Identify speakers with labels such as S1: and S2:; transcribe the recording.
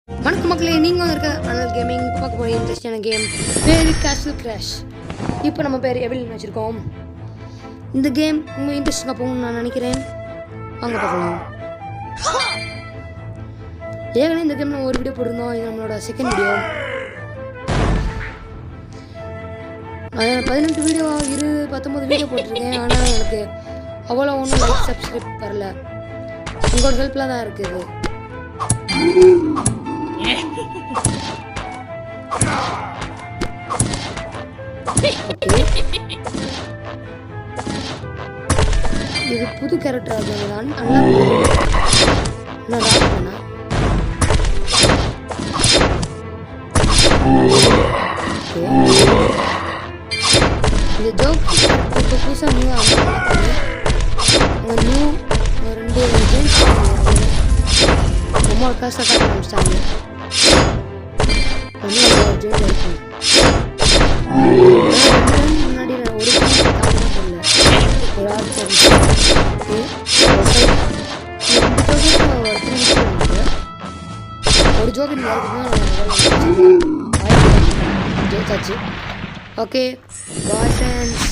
S1: வணக்கம் மக்களே, நீங்கள் இருக்க அனல் கேமிங் பார்க்க போகிற இன்ட்ரெஸ்டான கேம் பேர் கேஸ்ல் கிராஷ். இப்போ நம்ம பேர் எவிலின்னு வச்சுருக்கோம். இந்த கேம் ரொம்ப இன்ட்ரெஸ்டிங்காக போகணும்னு நான் நினைக்கிறேன். வாங்க பார்க்கலாம். ஏற்கனவே இந்த கேமில் ஒரு வீடியோ போட்டிருந்தோம். இது நம்மளோட செகண்ட் வீடியோ. நான் 18 வீடியோ 19 வீடியோ போட்டிருக்கேன். ஆனால் எனக்கு அவ்வளோ ஒன்றும் லைக் சப்ஸ்கிரைப் வரல. உங்களோட ஹெல்ப்பில் தான் இருக்குது. இது புது கேரக்டர் தான். இந்த ஜோக் இப்போ புதுசாக நியூ நியூ 2 ஜென்ஸ் ரொம்ப காசாக காட்ட ஆரம்பிச்சிட்டாங்க. முன்னாடி நான் ஒரு தெரியல ஒரு ஆள் ஒரு ஜோக்கு ஜெயிச்சாச்சு. Okay bye friends.